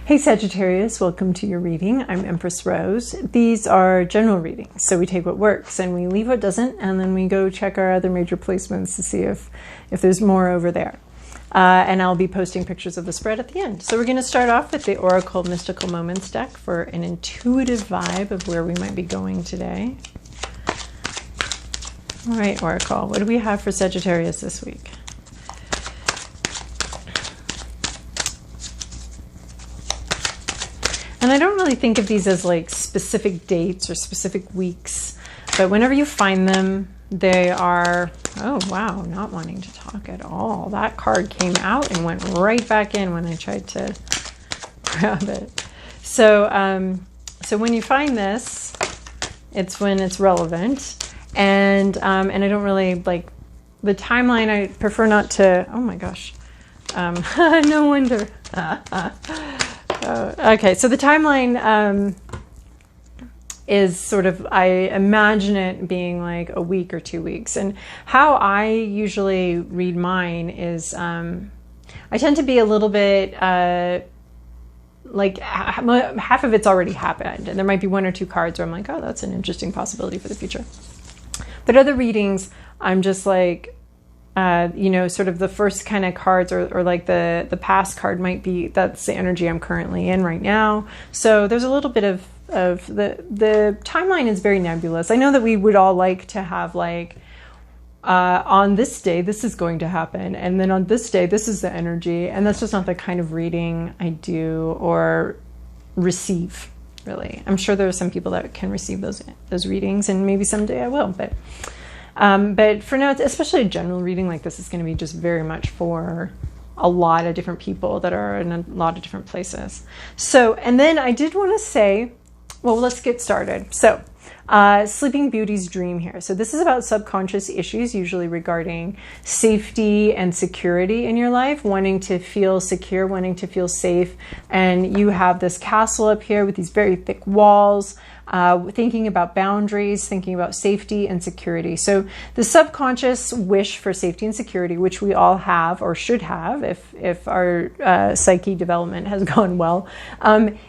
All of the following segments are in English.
Hey Sagittarius, welcome to your reading. I'm Empress Rose. These are general readings, so we take what works and we leave what doesn't, and then we go check our other major placements to see if there's more over there. And I'll be posting pictures of the spread at the end. So we're going to start off with the Oracle Mystical Moments deck for an intuitive vibe of where we might be going today. All right, Oracle, what do we have for Sagittarius this week? And I don't really think of these as like specific dates or specific weeks, but whenever you find them, they are, oh wow, not wanting to talk at all. That card came out and went right back in when I tried to grab it. So, so when you find this, it's when it's relevant, and I don't really like the timeline. I prefer not to. Oh my gosh, no wonder. Okay, so the timeline is sort of, I imagine it being like a week or 2 weeks. And how I usually read mine is I tend to be a little bit like half of it's already happened. And there might be 1 or 2 cards where I'm like, oh, that's an interesting possibility for the future. But other readings, I'm just like, you know, sort of the first kind of cards or like the past card might be, that's the energy I'm currently in right now. So there's a little bit of the timeline is very nebulous. I know that we would all like to have like, on this day, this is going to happen. And then on this day, this is the energy. And that's just not the kind of reading I do or receive, really. I'm sure there are some people that can receive those readings, and maybe someday I will, but for now, especially a general reading like this is going to be just very much for a lot of different people that are in a lot of different places. So, and then I did want to say, well, let's get started. So, Sleeping Beauty's dream here. So this is about subconscious issues, usually regarding safety and security in your life, wanting to feel secure, wanting to feel safe. And you have this castle up here with these very thick walls, thinking about boundaries, thinking about safety and security. So the subconscious wish for safety and security, which we all have or should have if our psyche development has gone well,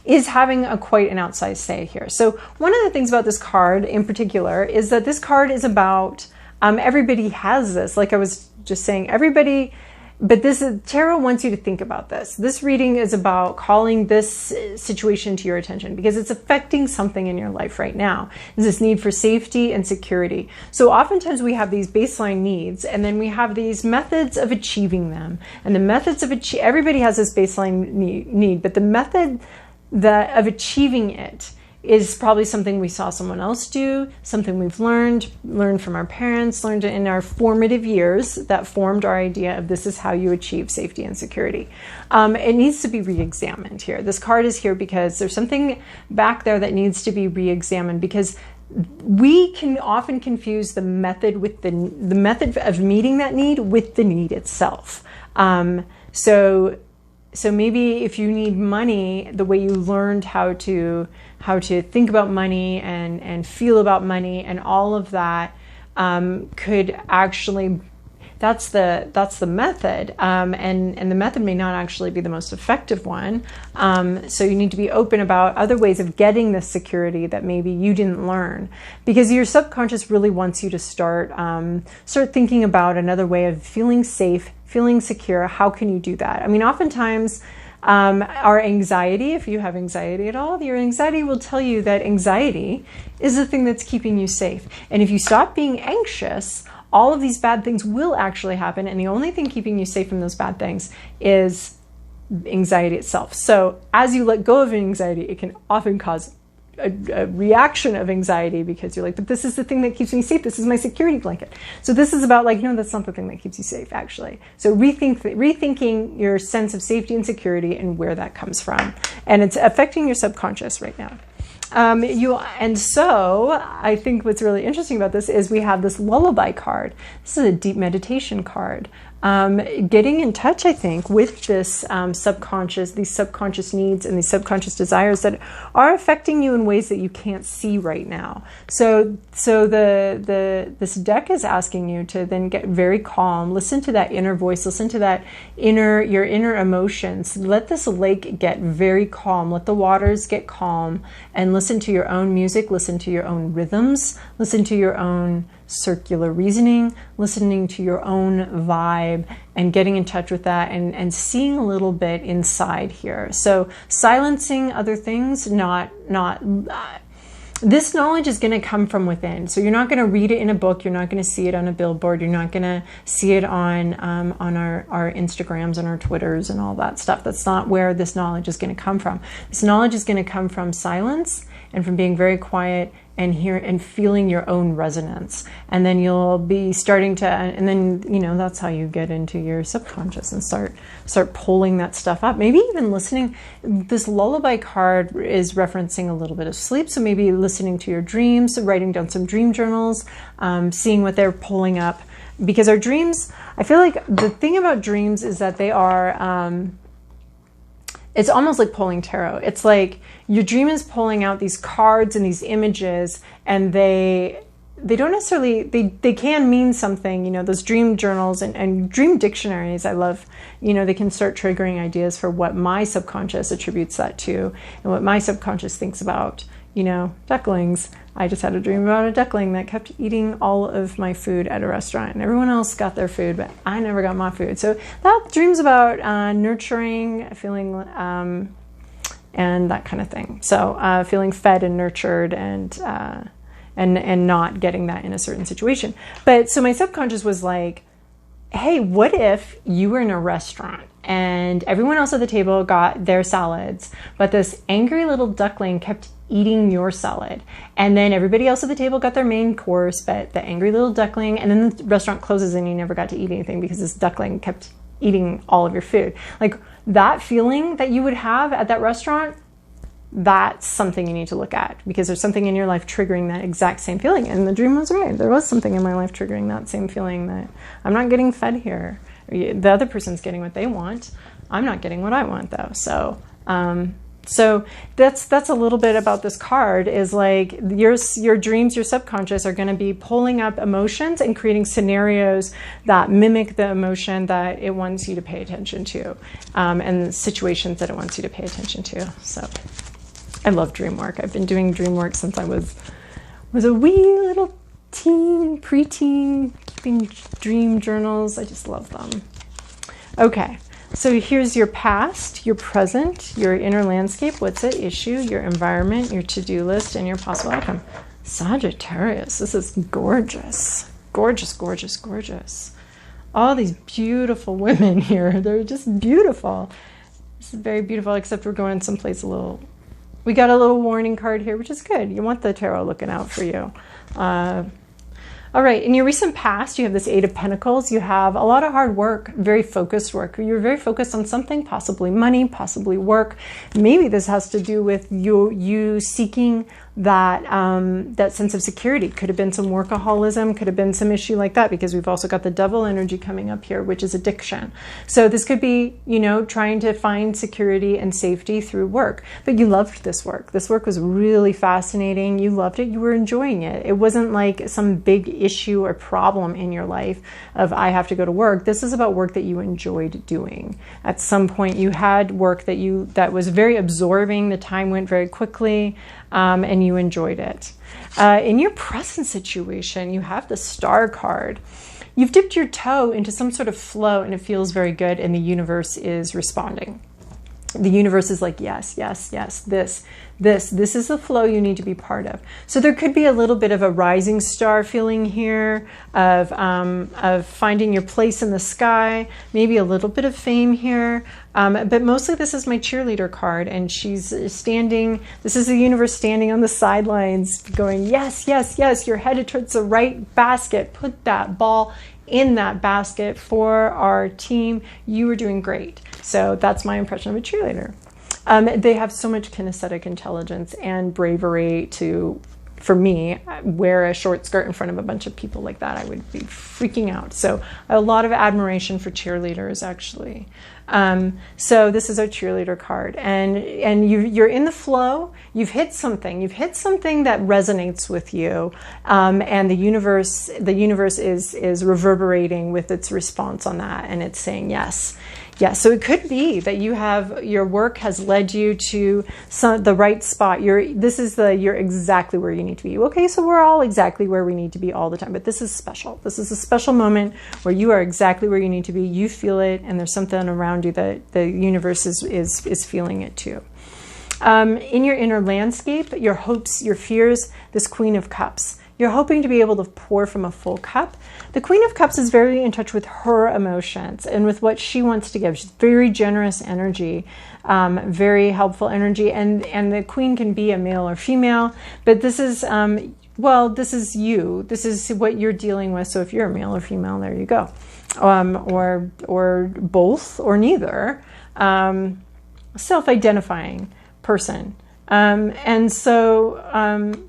is having quite an outsized say here. So one of the things about this card in particular is that this card is about everybody has this, like I was just saying, everybody. But tarot wants you to think about this. This reading is about calling this situation to your attention because it's affecting something in your life right now. It's this need for safety and security. So oftentimes we have these baseline needs, and then we have these methods of achieving them. And the methods of everybody has this baseline need, but the method of achieving it is probably something we saw someone else do, something we've learned from our parents, learned in our formative years that formed our idea of this is how you achieve safety and security. It needs to be re-examined here. This card is here because there's something back there that needs to be re-examined, because we can often confuse the method with the method of meeting that need with the need itself. So maybe if you need money, the way you learned how to think about money and feel about money and all of that could actually, that's the method, and the method may not actually be the most effective one. So you need to be open about other ways of getting this security that maybe you didn't learn, because your subconscious really wants you to start thinking about another way of feeling safe, feeling secure. How can you do that? I mean, oftentimes our anxiety, if you have anxiety at all, your anxiety will tell you that anxiety is the thing that's keeping you safe. And if you stop being anxious, all of these bad things will actually happen. And the only thing keeping you safe from those bad things is anxiety itself. So as you let go of anxiety, it can often cause a reaction of anxiety, because you're like, but this is the thing that keeps me safe. This is my security blanket. So this is about like, no, that's not the thing that keeps you safe, actually. So rethinking your sense of safety and security and where that comes from. And it's affecting your subconscious right now. And so I think what's really interesting about this is we have this lullaby card. This is a deep meditation card. getting in touch, I think, with this subconscious, these subconscious needs and these subconscious desires that are affecting you in ways that you can't see right now. So this deck is asking you to then get very calm, listen to that inner voice, listen to that your inner emotions. Let this lake get very calm. Let the waters get calm, and listen to your own music, listen to your own rhythms, listen to your own circular reasoning, listening to your own vibe, and getting in touch with that, and seeing a little bit inside here. So silencing other things, this knowledge is going to come from within. So you're not going to read it in a book. You're not going to see it on a billboard. You're not going to see it on our Instagrams and our Twitters and all that stuff. That's not where this knowledge is going to come from. This knowledge is going to come from silence and from being very quiet and feeling your own resonance. And then you'll be starting to, and then, that's how you get into your subconscious and start pulling that stuff up. Maybe even listening. This lullaby card is referencing a little bit of sleep. So maybe listening to your dreams, writing down some dream journals, seeing what they're pulling up. Because our dreams, I feel like the thing about dreams is that they are, it's almost like pulling tarot. It's like your dream is pulling out these cards and these images, and they don't necessarily, they can mean something. Those dream journals and dream dictionaries, I love, they can start triggering ideas for what my subconscious attributes that to, and what my subconscious thinks about, ducklings. I just had a dream about a duckling that kept eating all of my food at a restaurant, and everyone else got their food, but I never got my food. So that dream's about nurturing, feeling, and that kind of thing. So feeling fed and nurtured, and not getting that in a certain situation. But so my subconscious was like, hey, what if you were in a restaurant and everyone else at the table got their salads, but this angry little duckling kept eating your salad, and then everybody else at the table got their main course, but the angry little duckling, and then the restaurant closes and you never got to eat anything because this duckling kept eating all of your food. Like that feeling that you would have at that restaurant, that's something you need to look at, because there's something in your life triggering that exact same feeling. And the dream was right. There was something in my life triggering that same feeling, that I'm not getting fed here. The other person's getting what they want. I'm not getting what I want though. So that's a little bit about this card, is like your dreams, your subconscious are going to be pulling up emotions and creating scenarios that mimic the emotion that it wants you to pay attention to, and situations that it wants you to pay attention to. So I love dream work. I've been doing dream work since I was a wee little preteen, keeping dream journals. I just love them. Okay. So here's your past, your present, your inner landscape, what's at issue, your environment, your to-do list, and your possible outcome. Sagittarius, this is gorgeous. Gorgeous, gorgeous, gorgeous. All these beautiful women here. They're just beautiful. This is very beautiful, except we're going someplace we got a little warning card here, which is good. You want the tarot looking out for you. All right, in your recent past, you have this Eight of Pentacles. You have a lot of hard work, very focused work. You're very focused on something, possibly money, possibly work. Maybe this has to do with you seeking that sense of security. Could have been some workaholism, could have been some issue like that, because we've also got the Devil energy coming up here, which is addiction. So this could be, trying to find security and safety through work. But you loved this work. This work was really fascinating. You loved it. You were enjoying it. It wasn't like some big issue or problem in your life of I have to go to work. This is about work that you enjoyed doing. At some point you had work that was very absorbing. The time went very quickly. And you enjoyed it. In your present situation, you have the Star card. You've dipped your toe into some sort of flow, and it feels very good, and the universe is responding. The universe is like, yes, yes, yes, this is the flow you need to be part of. So there could be a little bit of a rising star feeling here, of finding your place in the sky, maybe a little bit of fame here. But mostly this is my cheerleader card, and she's standing, this is the universe standing on the sidelines going, yes, yes, yes, you're headed towards the right basket. Put that ball in that basket for our team. You were doing great. So that's my impression of a cheerleader. They have so much kinesthetic intelligence and bravery to for me, wear a short skirt in front of a bunch of people like that. I would be freaking out. So a lot of admiration for cheerleaders, actually. So this is our cheerleader card, and you're in the flow. You've hit something that resonates with you, and the universe is reverberating with its response on that, and it's saying yes. Yes, so it could be that your work has led you to the right spot. You're exactly where you need to be. Okay, so we're all exactly where we need to be all the time, but this is special. This is a special moment where you are exactly where you need to be. You feel it, and there's something around you that the universe is feeling it too. In your inner landscape, your hopes, your fears, this Queen of Cups. You're hoping to be able to pour from a full cup. The Queen of Cups is very in touch with her emotions and with what she wants to give. She's very generous energy, very helpful energy. And the Queen can be a male or female, but this is, this is you. This is what you're dealing with. So if you're a male or female, there you go. Or both or neither. Self-identifying person. And so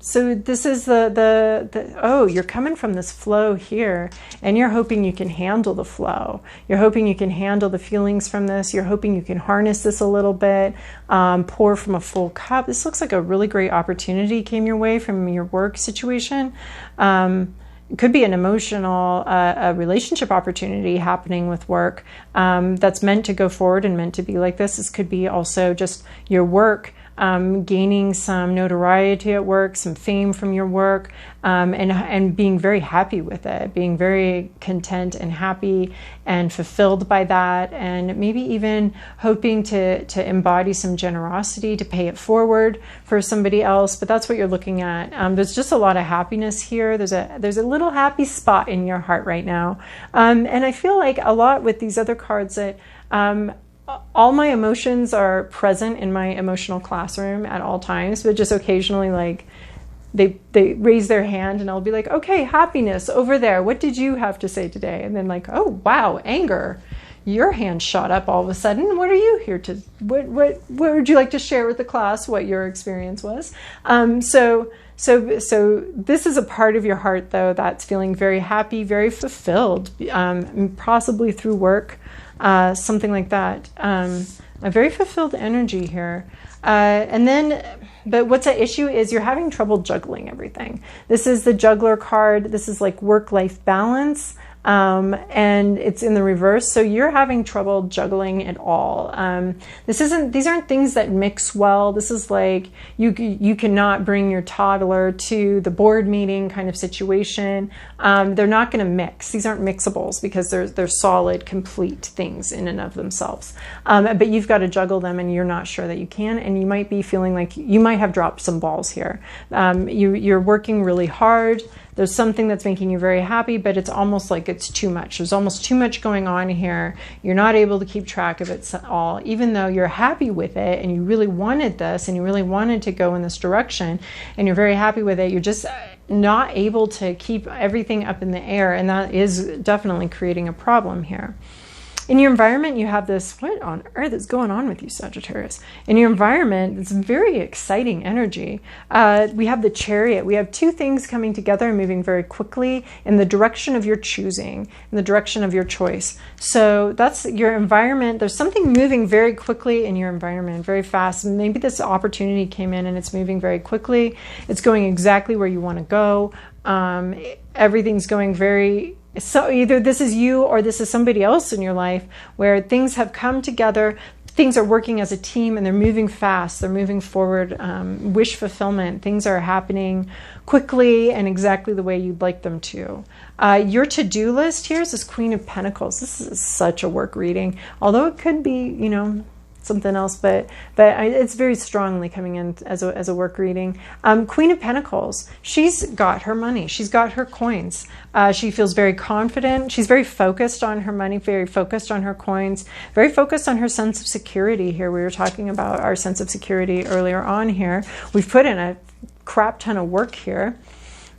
this is you're coming from this flow here, and you're hoping you can handle the flow. You're hoping you can handle the feelings from this. You're hoping you can harness this a little bit, pour from a full cup. This looks like a really great opportunity came your way from your work situation. It could be an emotional, a relationship opportunity happening with work that's meant to go forward and meant to be like this. This could be also just your work gaining some notoriety at work, some fame from your work, and being very happy with it, being very content and happy and fulfilled by that, and maybe even hoping to embody some generosity, to pay it forward for somebody else. But that's what you're looking at. There's just a lot of happiness here. There's a little happy spot in your heart right now, and I feel like a lot with these other cards that all my emotions are present in my emotional classroom at all times, but just occasionally, like, they raise their hand and I'll be like, okay, happiness over there. What did you have to say today? And then like, oh, wow, anger. Your hand shot up all of a sudden. What are you here to, what would you like to share with the class what your experience was? So this is a part of your heart, though, that's feeling very happy, very fulfilled, possibly through work. Something like that. A very fulfilled energy here. But what's at issue is you're having trouble juggling everything. This is the juggler card. This is like work-life balance. And it's in the reverse. So you're having trouble juggling it all. These aren't things that mix well. This is like you cannot bring your toddler to the board meeting kind of situation. They're not going to mix. These aren't mixables because they're solid, complete things in and of themselves. But you've got to juggle them, and you're not sure that you can. And you might be feeling like you might have dropped some balls here. You're working really hard. There's something that's making you very happy, but it's almost like it's too much. There's almost too much going on here. You're not able to keep track of it all, even though you're happy with it and you really wanted this and you really wanted to go in this direction and you're very happy with it. You're just not able to keep everything up in the air, and that is definitely creating a problem here. In your environment, you have this, what on earth is going on with you, Sagittarius? In your environment, it's very exciting energy. We have the Chariot. We have two things coming together and moving very quickly in the direction of your choosing, in the direction of your choice. So that's your environment. There's something moving very quickly in your environment, very fast. Maybe this opportunity came in and it's moving very quickly. It's going exactly where you want to go. Everything's going very... So either this is you or this is somebody else in your life where things have come together, things are working as a team, and they're moving fast, they're moving forward, wish fulfillment, things are happening quickly and exactly the way you'd like them to. Your to-do list here is this Queen of Pentacles. This is such a work reading, although it could be, something else, but it's very strongly coming in as a work reading. Queen of Pentacles, she's got her money, she's got her coins. She feels very confident. She's very focused on her money, very focused on her coins, very focused on her sense of security here. We were talking about our sense of security earlier on here. We've put in a crap ton of work here.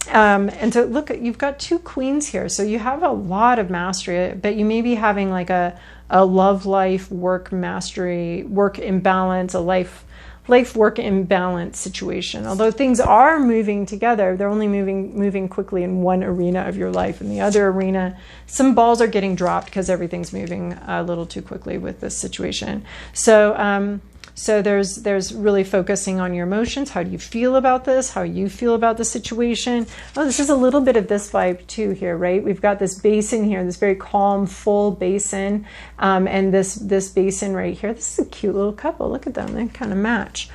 And so look, you've got two queens here. So you have a lot of mastery, but you may be having like a love life, work mastery, work imbalance, a life life-work imbalance situation. Although things are moving together, they're only moving quickly in one arena of your life. In the other arena, some balls are getting dropped because everything's moving a little too quickly with this situation. So there's really focusing on your emotions. How do you feel about this? How you feel about the situation? Oh, this is a little bit of this vibe too here, right? We've got this basin here, this very calm, full basin, and this basin right here. This is a cute little couple. Look at them. They kind of match.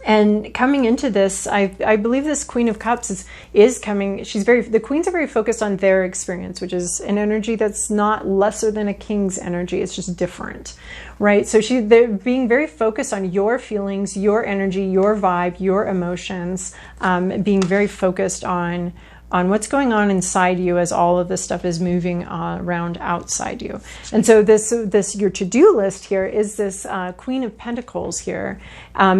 And coming into this, I believe this Queen of Cups is coming. The queens are very focused on their experience, which is an energy that's not lesser than a king's energy. It's just different, right? So they're being very focused on your feelings, your energy, your vibe, your emotions, being very focused on what's going on inside you as all of this stuff is moving around outside you. And so this your to-do list here is this Queen of Pentacles here,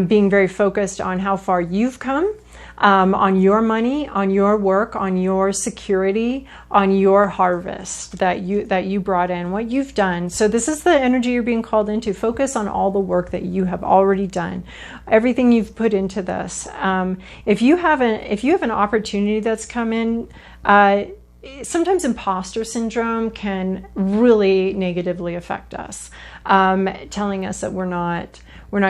being very focused on how far you've come, on your money, on your work, on your security, on your harvest that you brought in, what you've done. So this is the energy you're being called into. Focus on all the work that you have already done, everything you've put into this. If you have an opportunity that's come in, sometimes imposter syndrome can really negatively affect us, telling us that we're not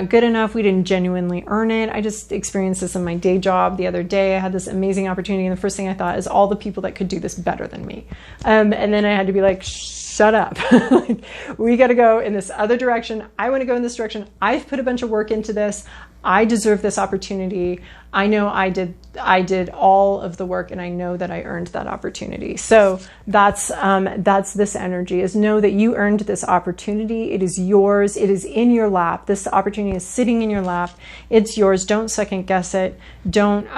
good enough. We didn't genuinely earn it. I just experienced this in my day job the other day. I had this amazing opportunity, and the first thing I thought is all the people that could do this better than me. And then I had to be like, shut up. Like, we got to go in this other direction. I want to go in this direction. I've put a bunch of work into this. I deserve this opportunity. I know I did all of the work, and I know that I earned that opportunity. So that's this energy, is know that you earned this opportunity. It is yours. It is in your lap. This opportunity is sitting in your lap. It's yours. Don't second guess it. Don't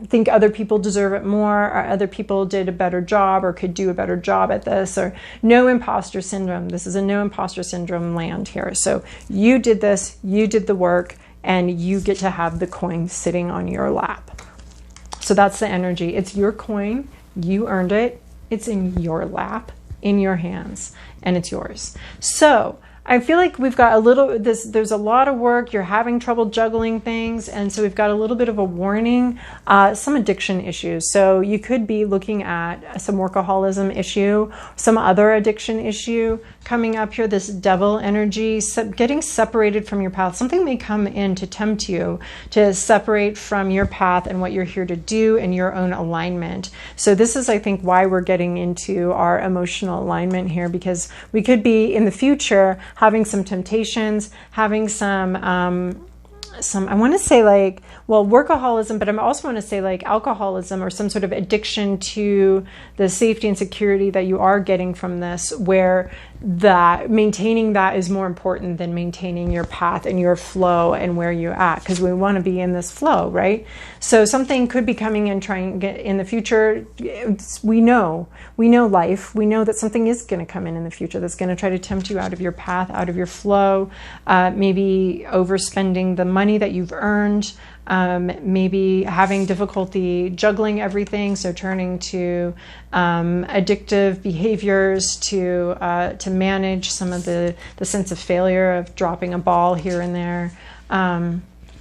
think other people deserve it more, or other people did a better job or could do a better job at this, or no imposter syndrome. This is a no imposter syndrome land here. So you did this, you did the work, and you get to have the coin sitting on your lap. So that's the energy. It's your coin. You earned it. It's in your lap, in your hands, and it's yours. So I feel like we've got there's a lot of work. You're having trouble juggling things. And so we've got a little bit of a warning, some addiction issues. So you could be looking at some workaholism issue, some other addiction issue coming up here, this devil energy, getting separated from your path. Something may come in to tempt you to separate from your path and what you're here to do and your own alignment. So this is, I think, why we're getting into our emotional alignment here, because we could be in the future having some temptations, having some I want to say like, well, workaholism, but I also want to say like alcoholism or some sort of addiction to the safety and security that you are getting from this, where that maintaining that is more important than maintaining your path and your flow and where you're at, because we want to be in this flow, right? So something could be coming in, trying to get in the future. We know life. We know that something is going to come in the future that's going to try to tempt you out of your path, out of your flow, maybe overspending the money that you've earned, maybe having difficulty juggling everything, so turning to addictive behaviors to manage some of the sense of failure of dropping a ball here and there.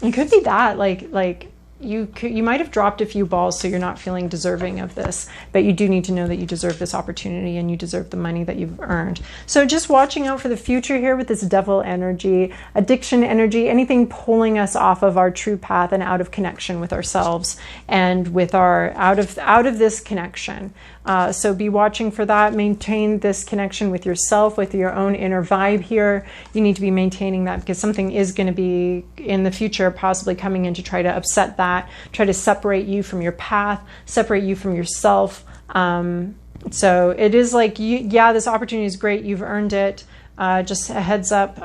It could be that like you might have dropped a few balls, so you're not feeling deserving of this, but you do need to know that you deserve this opportunity and you deserve the money that you've earned. So just watching out for the future here with this devil energy, addiction energy, anything pulling us off of our true path and out of connection with ourselves and with our out of this connection. So be watching for that. Maintain this connection with yourself, with your own inner vibe here. You need to be maintaining that, because something is going to be in the future possibly coming in to try to upset that, try to separate you from your path, separate you from yourself. So it is like, this opportunity is great. You've earned it. Just a heads up,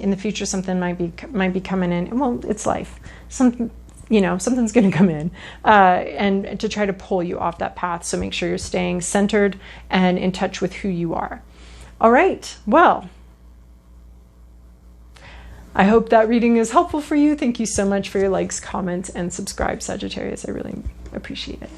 in the future, something might be coming in. Well, it's life. Something's going to come in and to try to pull you off that path. So make sure you're staying centered and in touch with who you are. All right. Well, I hope that reading is helpful for you. Thank you so much for your likes, comments, and subscribe, Sagittarius. I really appreciate it.